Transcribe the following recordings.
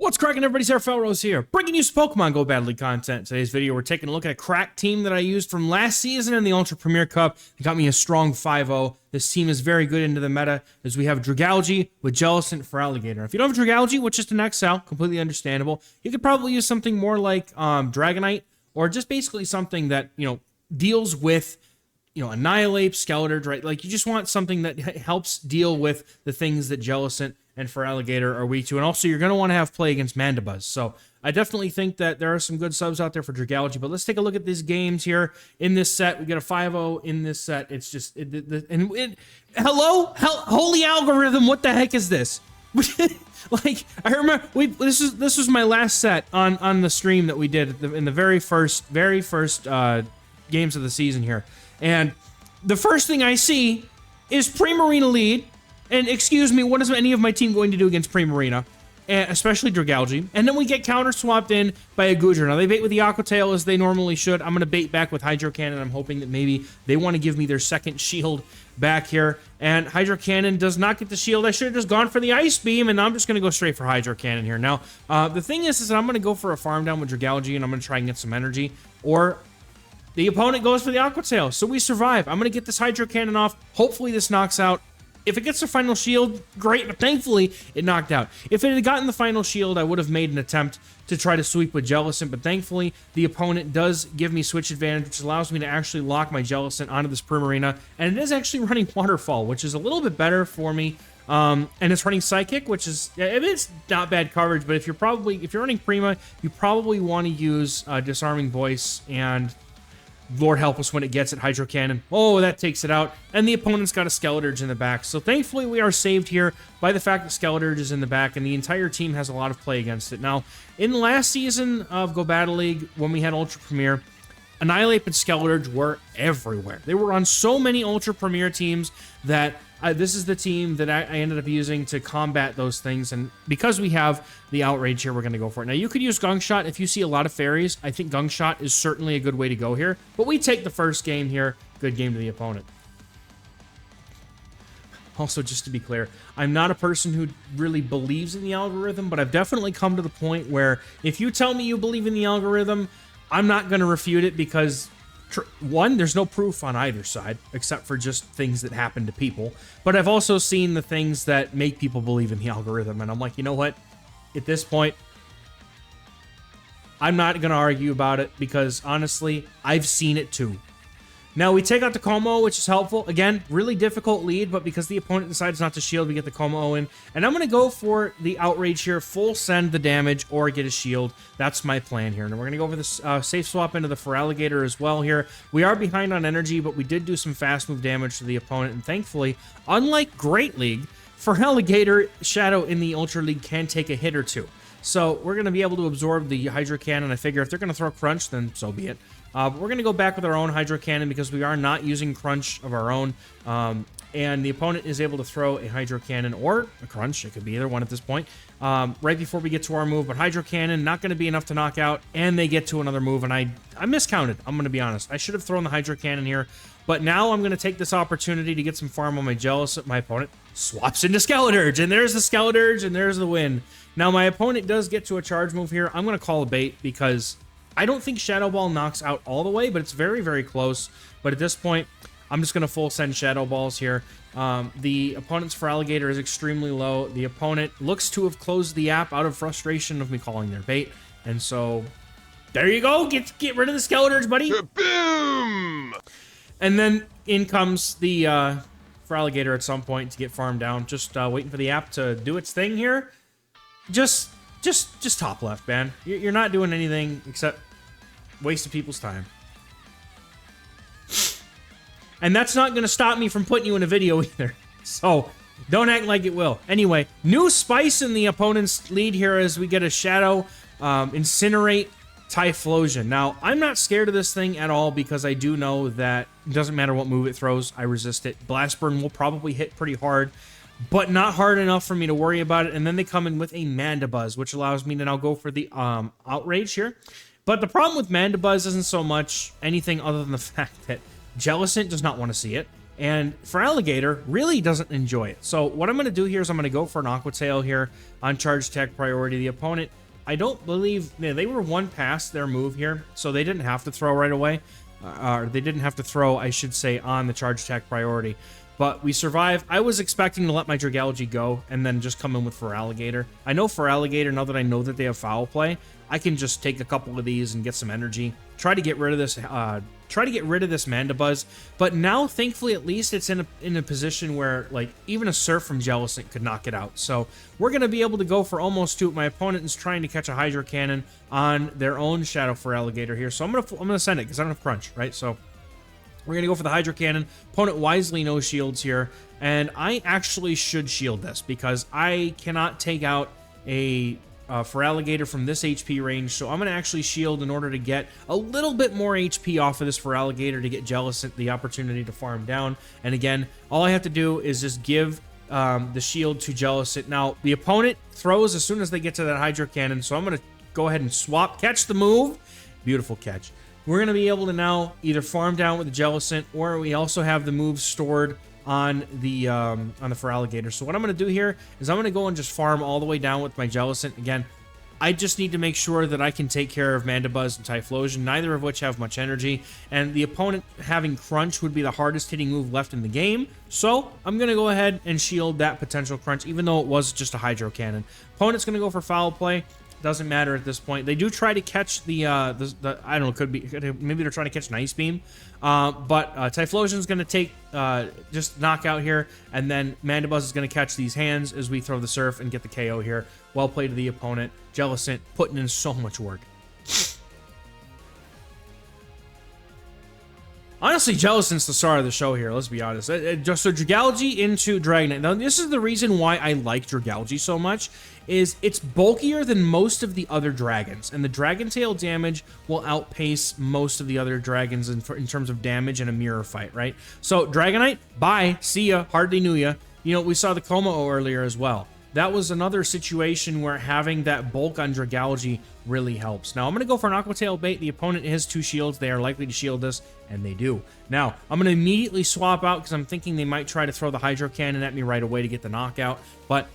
What's cracking, everybody? XehrFelrose here, bringing you some Pokemon Go Battle League content. Today's video, we're taking a look at a crack team that I used from last season in the Ultra Premier Cup. It got me a strong 5-0. This team is very good into the meta, as we have Dragalge with Jellicent for Alligator. If you don't have Dragalge, which is an XL, completely understandable, you could probably use something more like Dragonite, or just basically something that, deals with, Annihilate, Skeletor, right? Like, you just want something that helps deal with the things that Jellicent and for Alligator are weak to. And also, you're going to want to have play against Mandibuzz. So I definitely think that there are some good subs out there for Dragalge. But let's take a look at these games here. In this set, we get a 5-0 in this set. It's just... hello? Holy algorithm, what the heck is this? Like, I remember... This was my last set on the stream that we did in the very first games of the season here. And the first thing I see is Primarina lead. And excuse me, what is any of my team going to do against Primarina? And especially Dragalge. And then we get counter-swapped in by a Goodra. Now, they bait with the Aqua Tail as they normally should. I'm going to bait back with Hydro Cannon. I'm hoping that maybe they want to give me their second shield back here. And Hydro Cannon does not get the shield. I should have just gone for the Ice Beam, and I'm just going to go straight for Hydro Cannon here. Now, the thing is that I'm going to go for a farm down with Dragalge, and I'm going to try and get some energy. Or the opponent goes for the Aqua Tail, so we survive. I'm going to get this Hydro Cannon off. Hopefully this knocks out. If it gets the final shield, great, but thankfully, it knocked out. If it had gotten the final shield, I would have made an attempt to try to sweep with Jellicent, but thankfully, the opponent does give me switch advantage, which allows me to actually lock my Jellicent onto this Primarina, and it is actually running Waterfall, which is a little bit better for me, and it's running Psychic, which is, it's not bad coverage, but if you're running Prima, you probably want to use Disarming Voice and Lord help us when it gets it, Hydro Cannon. Oh, that takes it out. And the opponent's got a Skeleturge in the back. So thankfully, we are saved here by the fact that Skeleturge is in the back, and the entire team has a lot of play against it. Now, in the last season of Go Battle League, when we had Ultra Premier, Annihilate and Skeleturge were everywhere. They were on so many Ultra Premier teams that this is the team that I ended up using to combat those things. And because we have the Outrage here, we're going to go for it. Now, you could use Gunk Shot if you see a lot of fairies. I think Gunk Shot is certainly a good way to go here. But we take the first game here. Good game to the opponent. Also, just to be clear, I'm not a person who really believes in the algorithm, but I've definitely come to the point where if you tell me you believe in the algorithm, I'm not going to refute it because, one, there's no proof on either side, except for just things that happen to people. But I've also seen the things that make people believe in the algorithm, and I'm like, you know what? At this point, I'm not going to argue about it because, honestly, I've seen it too. Now, we take out the Como, which is helpful. Again, really difficult lead, but because the opponent decides not to shield, we get the Como in. And I'm going to go for the Outrage here, full send the damage, or get a shield. That's my plan here. And we're going to go over this safe swap into the Feraligatr as well here. We are behind on energy, but we did do some fast move damage to the opponent. And thankfully, unlike Great League, Feraligatr Shadow in the Ultra League can take a hit or two. So we're going to be able to absorb the Hydro Cannon. I figure if they're going to throw Crunch, then so be it. But we're going to go back with our own Hydro Cannon because we are not using Crunch of our own. And the opponent is able to throw a Hydro Cannon or a Crunch. It could be either one at this point. Right before we get to our move. But Hydro Cannon, not going to be enough to knock out. And they get to another move. And I miscounted. I'm going to be honest. I should have thrown the Hydro Cannon here. But now I'm going to take this opportunity to get some farm on my Jellicent. My opponent swaps into Skeleturge. And there's the Skeleturge. And there's the win. Now my opponent does get to a charge move here. I'm going to call a bait because I don't think Shadow Ball knocks out all the way, but it's very, very close. But at this point, I'm just going to full send Shadow Balls here. The opponent's Feraligatr is extremely low. The opponent looks to have closed the app out of frustration of me calling their bait. And so, there you go. Get rid of the Skeleturge, buddy. Boom! And then in comes the Feraligatr at some point to get farmed down. Just waiting for the app to do its thing here. Just top left, man. You're not doing anything except wasting people's time. And that's not going to stop me from putting you in a video either. So, don't act like it will. Anyway, new spice in the opponent's lead here as we get a Shadow Incinerate Typhlosion. Now, I'm not scared of this thing at all because I do know that it doesn't matter what move it throws, I resist it. Blast Burn will probably hit pretty hard, but not hard enough for me to worry about it. And then they come in with a Mandibuzz, which allows me to now go for the Outrage here. But the problem with Mandibuzz isn't so much anything other than the fact that Jellicent does not want to see it. And Feraligatr really doesn't enjoy it. So what I'm going to do here is I'm going to go for an Aqua Tail here on charge attack priority. The opponent, I don't believe, they were one past their move here, so they didn't have to throw right away. They didn't have to throw, I should say, on the charge attack priority. But we survived. I was expecting to let my Dragalge go and then just come in with Feraligatr. I know Feraligatr, now that I know that they have Foul Play, I can just take a couple of these and get some energy. Try to get rid of this Mandibuzz. But now, thankfully, at least it's in a position where, like, even a Surf from Jellicent could knock it out. So we're going to be able to go for almost 2. My opponent is trying to catch a Hydro Cannon on their own Shadow Feraligatr here. So I'm gonna send it because I don't have Crunch, right? So we're going to go for the Hydro Cannon. Opponent wisely no shields here. And I actually should shield this because I cannot take out a Feraligatr from this HP range. So I'm going to actually shield in order to get a little bit more HP off of this Feraligatr to get Jellicent the opportunity to farm down. And again, all I have to do is just give the shield to Jellicent. Now, the opponent throws as soon as they get to that Hydro Cannon. So I'm going to go ahead and swap, catch the move. Beautiful catch. We're going to be able to now either farm down with the Jellicent, or we also have the moves stored on the Feraligatr. So what I'm going to do here is I'm going to go and just farm all the way down with my Jellicent. Again, I just need to make sure that I can take care of Mandibuzz and Typhlosion, neither of which have much energy. And the opponent having Crunch would be the hardest hitting move left in the game. So I'm going to go ahead and shield that potential Crunch, even though it was just a Hydro Cannon. Opponent's going to go for Foul Play. Doesn't matter at this point. They do try to catch the I don't know, maybe they're trying to catch an Ice Beam. But Typhlosion's going to take just knockout here, and then Mandibuzz is going to catch these hands as we throw the Surf and get the KO here. Well played to the opponent. Jellicent putting in so much work. Honestly, Jellicent's the star of the show here, let's be honest. So Dragalge into Dragonite. Now, this is the reason why I like Dragalge so much, is it's bulkier than most of the other dragons, and the Dragon Tail damage will outpace most of the other dragons in terms of damage in a mirror fight, right? So, Dragonite, bye, see ya, hardly knew ya. You know, we saw the Como earlier as well. That was another situation where having that bulk on Dragalge really helps. Now, I'm going to go for an Aqua Tail bait. The opponent has 2 shields. They are likely to shield this, and they do. Now, I'm going to immediately swap out because I'm thinking they might try to throw the Hydro Cannon at me right away to get the knockout, but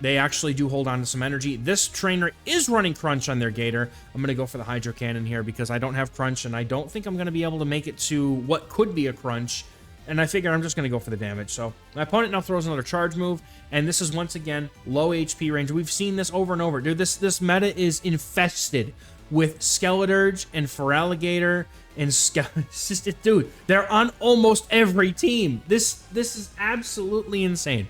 they actually do hold on to some energy. This trainer is running Crunch on their Gator. I'm going to go for the Hydro Cannon here because I don't have Crunch, and I don't think I'm going to be able to make it to what could be a Crunch. And I figure I'm just going to go for the damage. So my opponent now throws another charge move. And this is once again low HP range. We've seen this over and over. Dude, this meta is infested with Skeledirge and Feraligatr and dude, they're on almost every team. This is absolutely insane.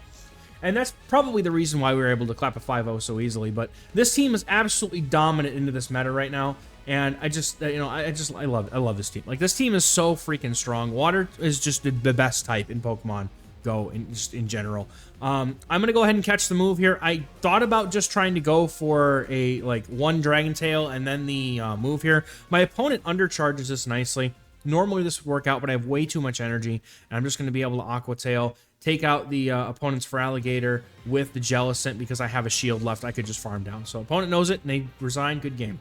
And that's probably the reason why we were able to clap a 5-0 so easily. But this team is absolutely dominant into this meta right now. And I just, you know, I love this team. Like, this team is so freaking strong. Water is just the best type in Pokemon Go, just in general. I'm going to go ahead and catch the move here. I thought about just trying to go for a, like, 1 Dragon Tail and then the move here. My opponent undercharges this nicely. Normally this would work out, but I have way too much energy. And I'm just going to be able to Aqua Tail, take out the opponent's Feraligatr with the Jellicent because I have a shield left. I could just farm down. So opponent knows it, and they resign. Good game.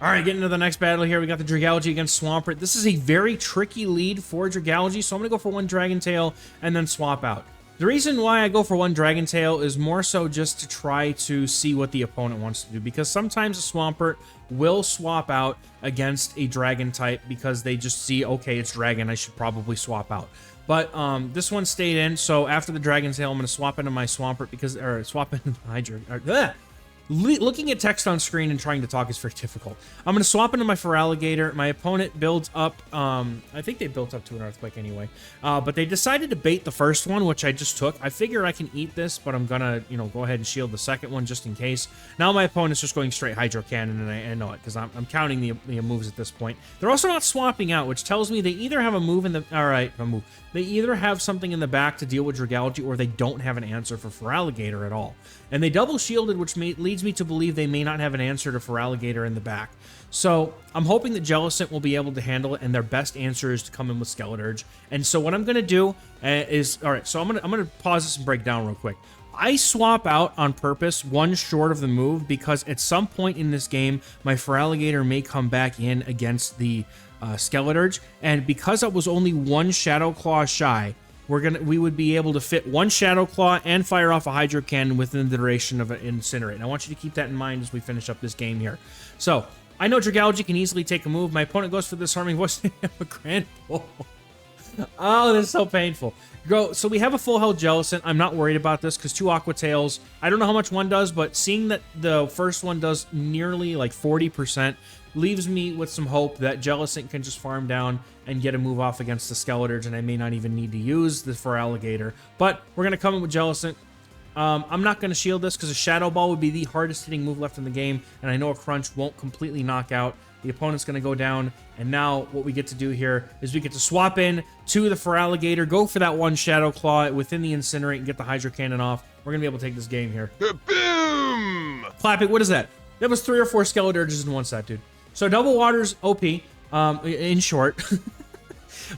All right, getting into the next battle here. We got the Dragalge against Swampert. This is a very tricky lead for Dragalge, so I'm going to go for 1 Dragon Tail and then swap out. The reason why I go for 1 Dragon Tail is more so just to try to see what the opponent wants to do, because sometimes a Swampert will swap out against a Dragon type because they just see, okay, it's Dragon, I should probably swap out. But this one stayed in, so after the Dragon Tail, I'm going to swap into my Swampert because, or swap into Hydra. Looking at text on screen and trying to talk is very difficult. I'm going to swap into my Feraligatr. My opponent builds up, I think they built up to an Earthquake anyway. But they decided to bait the first one, which I just took. I figure I can eat this, but I'm going to, you know, go ahead and shield the second one just in case. Now my opponent's just going straight Hydro Cannon, and I know it because I'm counting the moves at this point. They're also not swapping out, which tells me they either have a move in the, a move. They either have something in the back to deal with Dragalge, or they don't have an answer for Feraligatr at all. And they double shielded, which leads me to believe they may not have an answer to Feraligatr in the back. So I'm hoping that Jellicent will be able to handle it, and their best answer is to come in with Skeledirge. And so what I'm going to do is, all right, so I'm gonna pause this and break down real quick. I swap out on purpose 1 short of the move because at some point in this game, my Feraligatr may come back in against the Skeleturge, and because I was only one Shadow Claw shy, we would be able to fit one Shadow Claw and fire off a Hydro Cannon within the duration of an Incinerate. And I want you to keep that in mind as we finish up this game here. So, I know Dragalge can easily take a move. My opponent goes for this Harming Voice. They have a Grand Pull. Oh, this is so painful. So we have a full health Jellicent. I'm not worried about this because 2 Aqua Tails. I don't know how much one does, but seeing that the first one does nearly like 40% leaves me with some hope that Jellicent can just farm down and get a move off against the Skeleturge, and I may not even need to use the Feraligatr. But we're going to come in with Jellicent. I'm not going to shield this because a Shadow Ball would be the hardest hitting move left in the game, and I know a Crunch won't completely knock out. The opponent's going to go down, and now what we get to do here is we get to swap in to the Feraligatr, go for that one Shadow Claw within the Incinerate, and get the Hydro Cannon off. We're going to be able to take this game here. Boom! Clapping, what is that? That was 3 or 4 Skeleturges in one set, dude. So Double Water's OP, in short.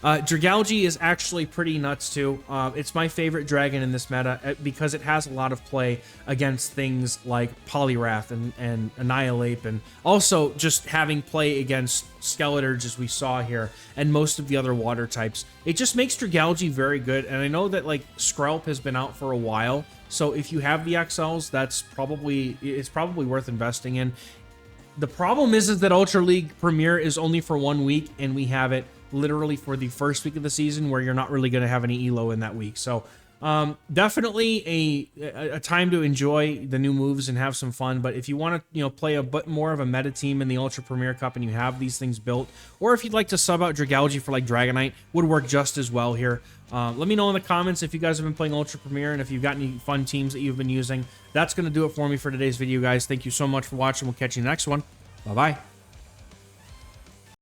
Dragalge is actually pretty nuts too. It's my favorite dragon in this meta because it has a lot of play against things like Poliwrath and Annihilate, and also just having play against Skeleturge as we saw here, and most of the other water types. It just makes Dragalge very good, and I know that like Skrelp has been out for a while, so if you have the XLs, it's probably worth investing in. The problem is that Ultra League Premier is only for 1 week, and we have it literally for the first week of the season where you're not really going to have any elo in that week. So definitely a time to enjoy the new moves and have some fun. But if you want to play a bit more of a meta team in the Ultra Premier Cup and you have these things built, or if you'd like to sub out Dragalge for like Dragonite, would work just as well here. Let me know in the comments if you guys have been playing Ultra Premier and if you've got any fun teams that you've been using. That's going to do it for me for today's video, guys. Thank you so much for watching. We'll catch you in the next one. Bye-bye.